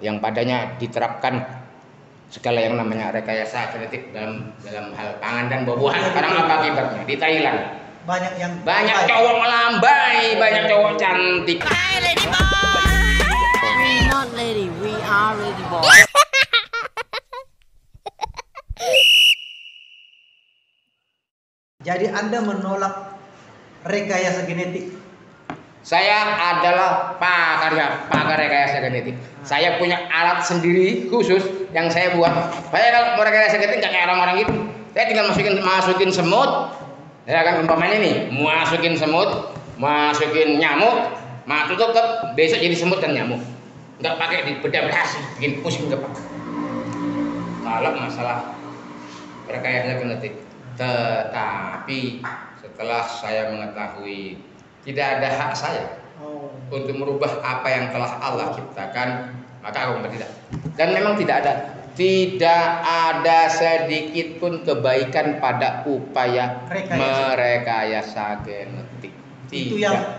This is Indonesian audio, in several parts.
yang padanya diterapkan segala yang namanya rekayasa genetik dalam hal pangan dan buah-buahan. Sekarang apa akibatnya? Di Thailand banyak cowok melambai, banyak cowok cantik. Hi, lady boy. We not lady, we are lady boy. Jadi Anda menolak rekayasa genetik? Saya adalah pakar rekayasa genetik. Saya punya alat sendiri khusus yang saya buat. Saya kalau mau rekayasa genetik nggak kayak orang-orang gitu. Saya tinggal masukin semut. Ya kan umpamanya nih, masukin semut, masukin nyamuk, tutup, besok jadi semut dan nyamuk. Nggak pakai dibedah-bedah, bikin pusing nggak pakai. Kalau masalah rekayasa genetik, tetapi setelah saya mengetahui tidak ada hak saya untuk merubah apa yang telah Allah ciptakan, maka aku tidak. Dan memang tidak ada sedikit pun kebaikan pada upaya merekayasa genetik. Itu yang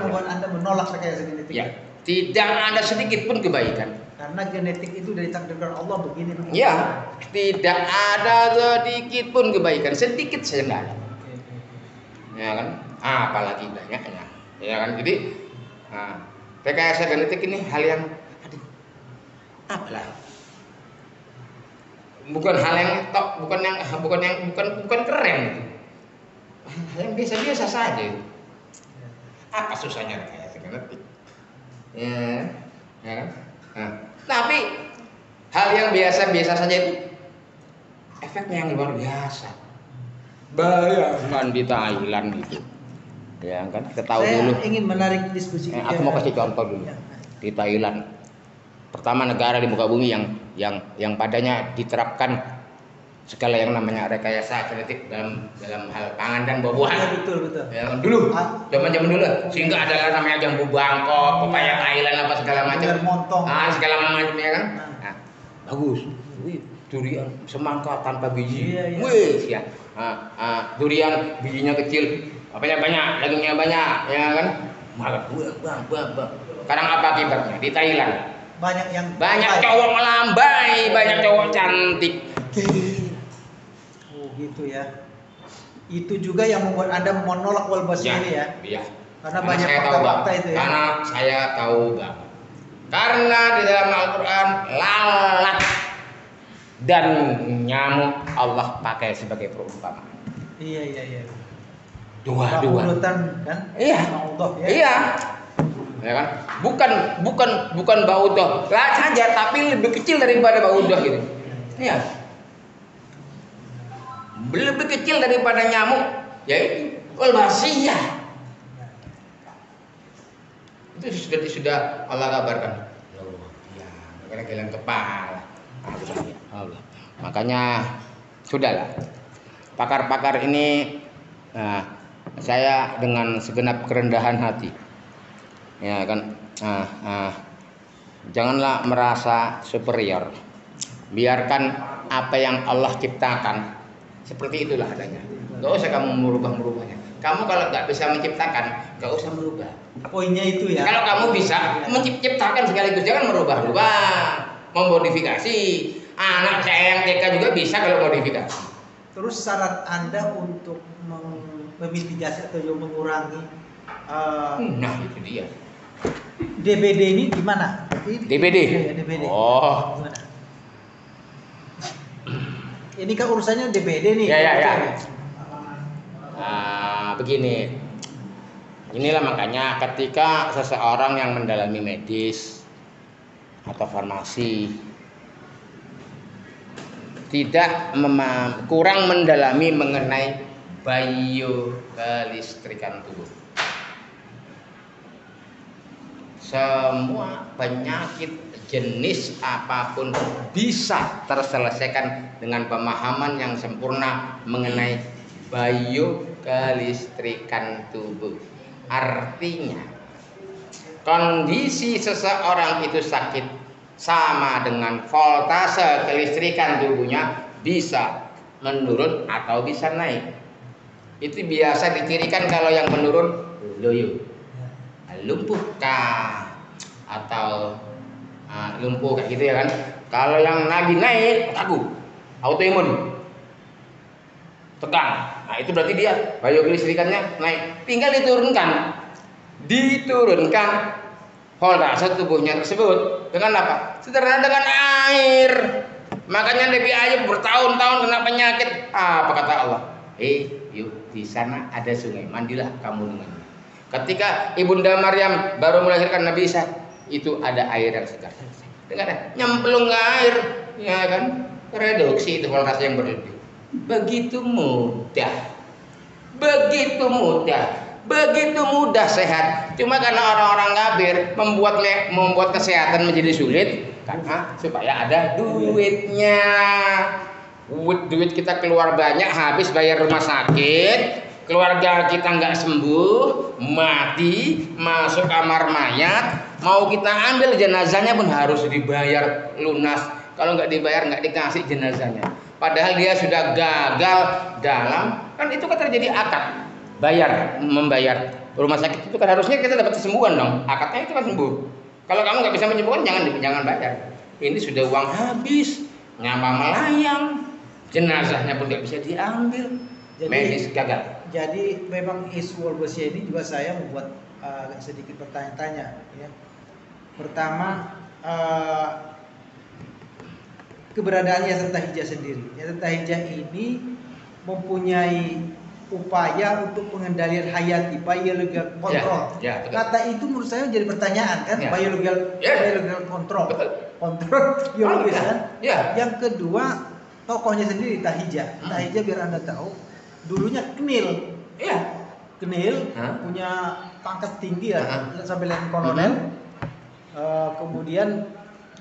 membuat Anda menolak rekayasa genetik. Ya, tidak ada sedikit pun kebaikan. Karena genetik itu dari takdir Allah begini. Ya, tidak ada sedikit pun kebaikan, sedikit saja nggak ada. Ya kan? Apalagi banyaknya. Ya kan? Jadi rekayasa genetik ini hal yang apalah. Bukan hal yang bukan keren gitu. Hal yang biasa-biasa saja itu. Apa susahnya rekayasa genetik? Ya kan? Tapi hal yang biasa-biasa saja itu efeknya yang luar biasa. Bayangkan di Thailand gitu. Ya kan, kita tahu dulu. Saya ingin menarik diskusi. Aku mau kasih contoh dulu. Di Thailand, pertama negara di muka bumi yang padanya diterapkan segala yang namanya rekayasa genetik dalam hal pangan dan buah-buahan. Ya, betul. Ya, dulu, zaman dulu, sehingga ada namanya jambu Bangkok, pepaya Thailand apa segala macam. Segala macam ya kan. Bagus. Durian semangka tanpa biji. Wih, ya. Durian bijinya kecil, apanya banyak, dagingnya banyak, ya kan? Malah buah. Sekarang apa akibatnya? Di Thailand banyak cowok melambai, banyak cowok cantik. Oh gitu ya. Itu juga yang membuat Anda menolak wal basir ini ya? Iya. Karena banyak fakta-fakta itu ya. Karena saya tahu Bang. Karena di dalam Al-Qur'an lalat dan nyamuk Allah pakai sebagai perumpamaan. Iya. Dua. Kan? Iya. Allah, ya. Iya. Ya kan? Bukan baudah lah saja, tapi lebih kecil daripada baudah gitu. Iya. Lebih kecil daripada nyamuk, yaitu walbasiyah. Itu sudah Allah kabarkan. Ya, makanya geleng kepala. Allah. Makanya sudahlah. Pakar-pakar ini saya dengan segenap kerendahan hati. Ya kan? Janganlah merasa superior. Biarkan apa yang Allah ciptakan seperti itulah adanya. Gak usah kamu merubahnya. Kamu kalau nggak bisa menciptakan, gak usah merubah. Poinnya itu ya. Kalau kamu bisa menciptakan sekaligus, jangan merubah-rubah, memodifikasi. Anak saya yang TK juga bisa kalau modifikasi. Terus saran Anda untuk memitigasi atau mengurangi Itu dia. DBD ini gimana? DBD. Oh. Gimana? Ini kan urusannya DBD nih. Ya. Begini. Inilah makanya ketika seseorang yang mendalami medis atau farmasi kurang mendalami mengenai biokelistrikan tubuh. Semua penyakit jenis apapun bisa terselesaikan dengan pemahaman yang sempurna mengenai biokelistrikan tubuh. Artinya, kondisi seseorang itu sakit sama dengan voltase kelistrikan tubuhnya bisa menurun atau bisa naik. Itu biasa dicirikan kalau yang menurun loyo, lumpuhkah, atau lumpuh kayak gitu ya kan. Kalau yang lagi naik kaku, autoimun, tegang. Nah itu berarti dia biogliserikanya naik. Tinggal diturunkan voltase tubuhnya tersebut dengan apa? Sederhana dengan air. Makanya Nabi Ayub bertahun-tahun kena penyakit. Apa kata Allah? Yuk di sana ada sungai, mandilah kamu dengannya. Ketika Ibunda Maryam baru melahirkan Nabi Isa, itu ada air yang segar. Dengar, nyemplung ke air, ya kan? Reduksi itu voltase yang berlebih. Begitu mudah, begitu mudah sehat. Cuma karena orang-orang kafir membuat kesehatan menjadi sulit karena supaya ada duitnya. Duit kita keluar banyak, habis bayar rumah sakit, keluarga kita nggak sembuh, mati, masuk kamar mayat, mau kita ambil jenazahnya pun harus dibayar lunas. Kalau nggak dibayar nggak dikasih jenazahnya. Padahal dia sudah gagal dalam, kan itu kan terjadi akad membayar rumah sakit itu kan harusnya kita dapat kesembuhan dong. Akadnya itu kan sembuh. Kalau kamu nggak bisa menyembuhkan jangan bayar. Ini sudah uang habis, nyawa melayang, jenazahnya pun nggak bisa diambil. Medis gagal. Jadi memang isu Wolbachia ini juga saya membuat sedikit bertanya-tanya. Ya. Pertama, keberadaan Yayasan Tahijah sendiri. Yayasan Tahijah ini mempunyai upaya untuk pengendalian hayati, biological control. Kata itu menurut saya jadi pertanyaan kan, biological control. Kontrol biologis kan. Yang kedua, tokohnya sendiri Tahijah. Tahijah biar Anda tahu, dulunya Knil. Knil punya pangkat tinggi ya, sampai level kolonel. Kemudian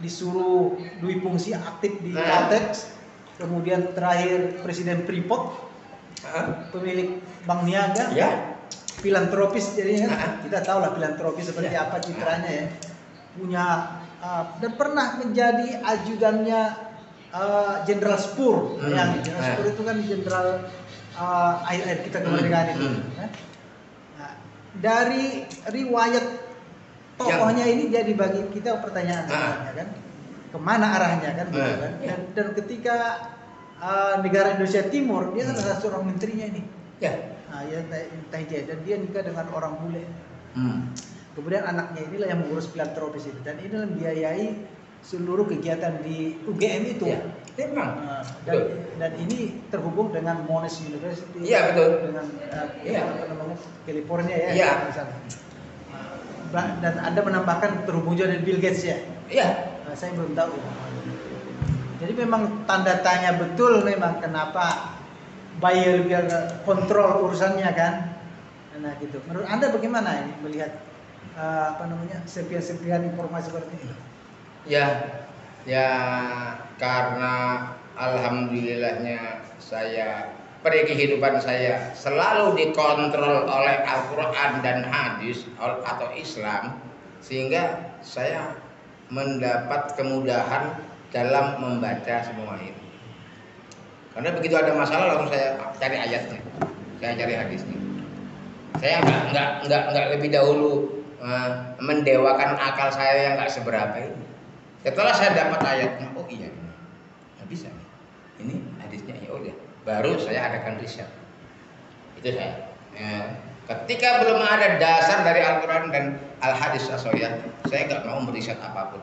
disuruh Dwi Fungsi aktif di Caltex. Kemudian terakhir Presiden Freeport, pemilik Bank Niaga, filantropis jadinya. Kita tahu lah filantropis seperti apa citranya ya. Punya dan pernah menjadi ajudannya Jenderal Spur. Yang Jenderal Spur itu kan jenderal akhir kita kemerdekaan itu. Nah, dari riwayat tokohnya ini jadi bagi kita pertanyaan sebenarnya kan, kemana arahnya kan, gitu kan? Dan ketika negara Indonesia Timur dia kan salah seorang menterinya ini, nah, ya Tahijah, dan dia nikah dengan orang bule. Kemudian anaknya inilah yang mengurus filantropis itu, dan ini membiayai seluruh kegiatan di UGM itu. Dan ini terhubung dengan Monash University. Dengan apa namanya, California ya. Dan Anda menambahkan terhubung juga dengan Bill Gates ya? Nah, saya belum tahu. Jadi memang tanda tanya betul memang kenapa biological control urusannya kan. Nah gitu. Menurut Anda bagaimana ini melihat sepian-sepian informasi seperti itu? Ya karena alhamdulillahnya pada kehidupan saya selalu dikontrol oleh Al-Quran dan hadis atau Islam, sehingga saya mendapat kemudahan dalam membaca semua itu. Karena begitu ada masalah langsung saya cari ayatnya, saya cari hadisnya. Saya nggak lebih dahulu mendewakan akal saya yang nggak seberapa ini. Setelah saya dapat ayatnya, oh iya, nggak bisa. Ini hadisnya, ya udah. Baru saya adakan riset. Itu saya. Ketika belum ada dasar dari Al-Quran dan Al-Hadis As-Shahihah, saya nggak mau meriset apapun.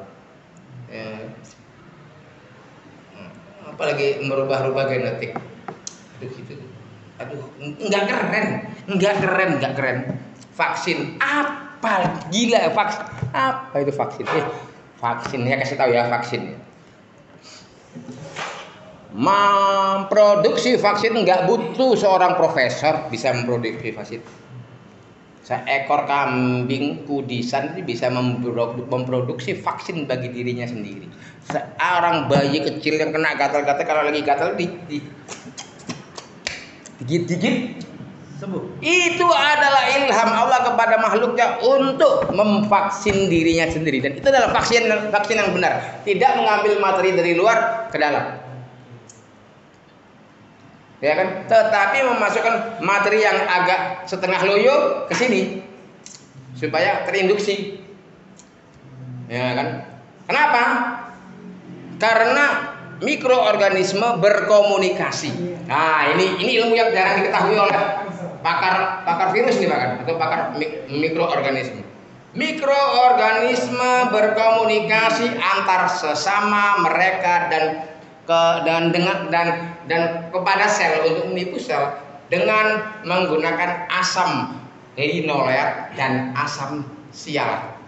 Apalagi merubah-rubah genetik. Aduh, nggak keren. Vaksin apa? Gila vaksin. Apa itu vaksin? Vaksin ya, kasih tahu ya vaksin. Memproduksi vaksin nggak butuh seorang profesor bisa memproduksi vaksin. Seekor kambing kudisan itu bisa memproduksi vaksin bagi dirinya sendiri. Seorang bayi kecil yang kena gatal-gatal, kalau lagi gatal digigit sembuh. Itu adalah ilham Allah kepada makhluknya untuk memvaksin dirinya sendiri, dan itu adalah vaksin yang benar, tidak mengambil materi dari luar ke dalam. Ya kan, tetapi memasukkan materi yang agak setengah loyo ke sini supaya terinduksi. Ya kan Kenapa? Karena mikroorganisme berkomunikasi. Nah, ini ilmu yang jarang diketahui oleh pakar virus nih bahkan, atau pakar mikroorganisme. Mikroorganisme berkomunikasi antar sesama mereka dan kepada sel untuk menipu sel dengan menggunakan asam linoleat dan asam sialat.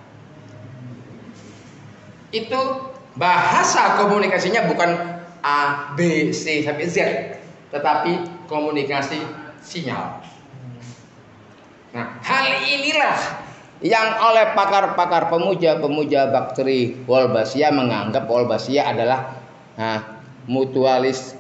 Itu bahasa komunikasinya bukan A, B, C sampai Z, tetapi komunikasi sinyal. Nah, hal inilah yang oleh pakar-pakar pemuja bakteri Wolbachia menganggap Wolbachia adalah mutualis,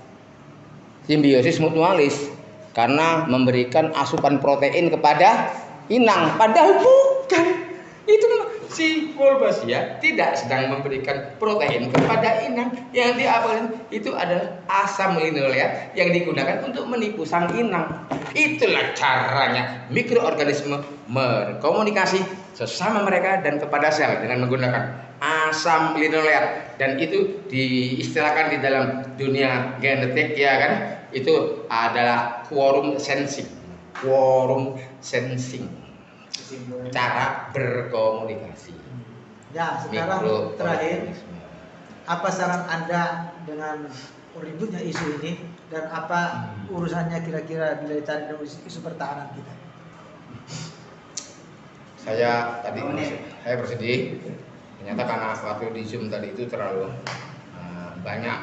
simbiosis mutualis, karena memberikan asupan protein kepada inang, padahal bukan. Itu si Wolbachia tidak sedang memberikan protein kepada inang. Yang diapakan itu adalah asam linoleat yang digunakan untuk menipu sang inang. Itulah caranya mikroorganisme berkomunikasi sesama mereka dan kepada sel dengan menggunakan asam linoleat, dan itu diistilahkan di dalam dunia genetik ya kan, itu adalah quorum sensing. Cara berkomunikasi. Ya, sekarang terakhir, apa saran Anda dengan ributnya isu ini dan apa urusannya kira-kira bila dicari dengan isu pertahanan kita? Saya bersedih. Ternyata karena waktu di Zoom tadi itu terlalu banyak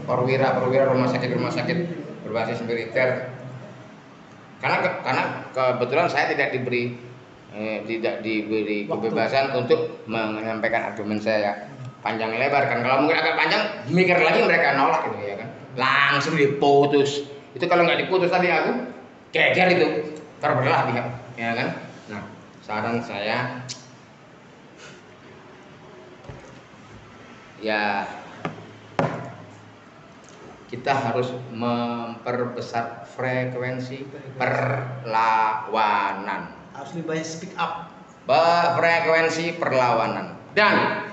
perwira rumah sakit berbasis militer. Karena kebetulan saya tidak diberi kebebasan untuk menyampaikan argumen saya panjang lebar kan. Kalau mungkin agak panjang, mikir lagi mereka nolak gitu ya kan. Langsung diputus. Itu kalau nggak diputus tadi aku geger itu, terbelah dia, ya kan. Nah, saran saya ya kita harus memperbesar frekuensi perlawanan. Harus lebih banyak speak up. Frekuensi perlawanan. Dan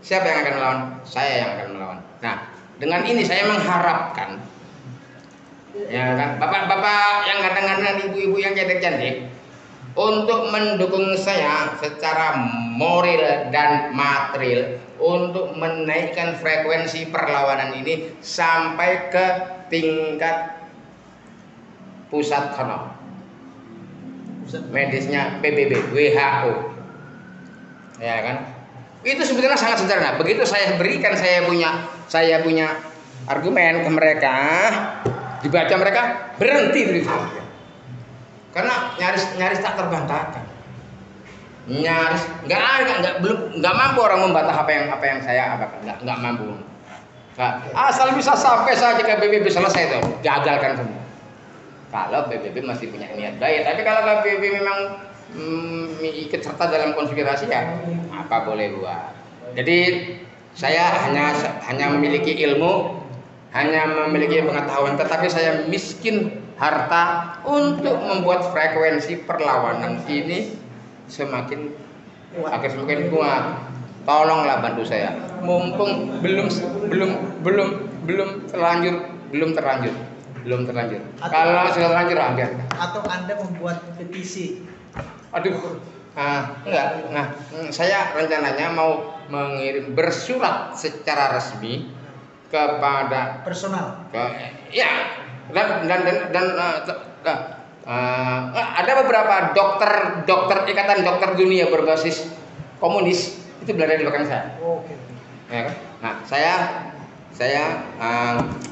siapa yang akan melawan? Saya yang akan melawan. Nah, dengan ini saya mengharapkan, ya kan, bapak-bapak yang kadang-kadang, ibu-ibu yang cantik-cantik, untuk mendukung saya secara moral dan material untuk menaikkan frekuensi perlawanan ini sampai ke tingkat pusat medisnya PBB, WHO, ya kan? Itu sebetulnya sangat sederhana. Begitu saya berikan, saya punya argumen ke mereka, dibaca mereka berhenti dari itu, karena nyaris tak terbantahkan. Nyaris nggak mampu orang membantah apa yang saya abakan, nggak mampu. Asal bisa sampai saja ke PBB selesai itu, gagalkan semua. Kalau PBB masih punya niat baik, tapi kalau PBB memang ikut serta dalam konspirasi, ya apa boleh buat. Jadi saya hanya memiliki ilmu, hanya memiliki pengetahuan, tetapi saya miskin harta untuk membuat frekuensi perlawanan ini semakin kuat. Tolonglah bantu saya. Mumpung belum terlanjur. Kalau sudah terlanjur, ambil. Atau Anda membuat petisi? Enggak. Nah, saya rencananya mau mengirim bersurat secara resmi kepada personal. Ada beberapa dokter Ikatan Dokter Dunia berbasis komunis itu berada di belakang saya. Oke. Ya kan? Nah, saya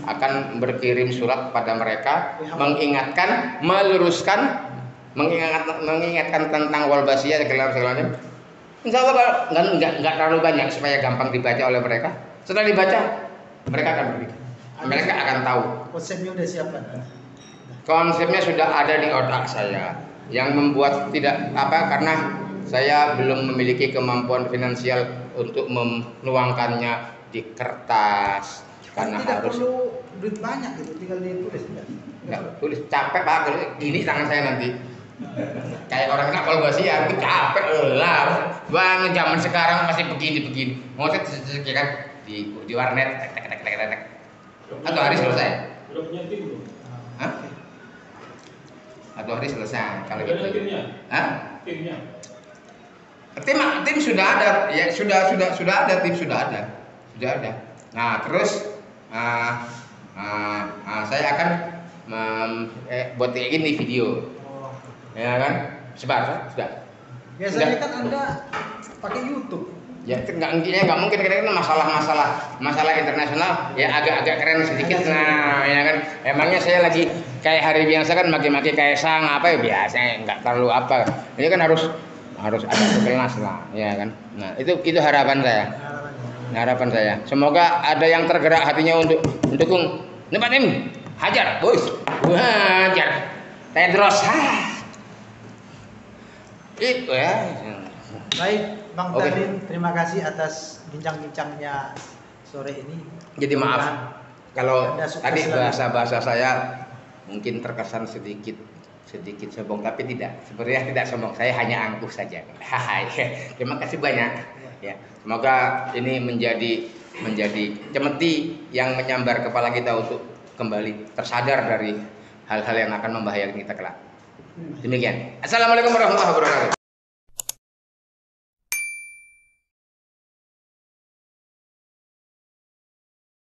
akan berkirim surat kepada mereka, mengingatkan tentang Wolbachia segala macam. Insya Allah nggak terlalu banyak supaya gampang dibaca oleh mereka. Setelah dibaca, mereka akan berpikir, mereka akan tahu. Konsepnya udah siapa? Konsepnya sudah ada di otak saya. Yang membuat karena saya belum memiliki kemampuan finansial untuk menuangkannya di kertas, karena tidak harus perlu duit banyak gitu, tinggal ditulis. Enggak tulis, capek Pak, ini tangan saya nanti. Kayak orang kena polisi aku capek lah. Bang zaman sekarang masih begini. Ngoset kan di warnet tek. Atau hari selesai. Udah punya tim belum? Hah? Atau hari selesai kalau gitu. Timnya? Hah? Timnya? Tim sudah ada, ya sudah ada tim sudah ada. Nah terus saya akan buat kayak gini video, ya kan? Sebar sudah. Biasanya kan Anda pakai YouTube. Ya nggak mungkin karena masalah internasional ya agak keren sedikit. Nah ya kan emangnya saya lagi kayak hari biasa kan maki-maki Kaisang apa ya biasa nggak terlalu apa. Ini kan harus ada kelas lah ya kan. Nah itu harapan saya. Semoga ada yang tergerak hatinya untuk mendukung. Nih Pak Tim, hajar bos, hajar Tedros. Itu ya. Baik, Bang Oke. Tadin, terima kasih atas bincang-bincangnya sore ini. Jadi maaf kalau Anda sukses tadi selalu. bahasa saya mungkin terkesan sedikit sombong, tapi sebenarnya tidak sombong, saya hanya angkuh saja. Terima kasih banyak. Ya, semoga ini menjadi cemeti yang menyambar kepala kita untuk kembali tersadar dari hal-hal yang akan membahayakan kita kelak. Demikian. Assalamualaikum warahmatullahi wabarakatuh.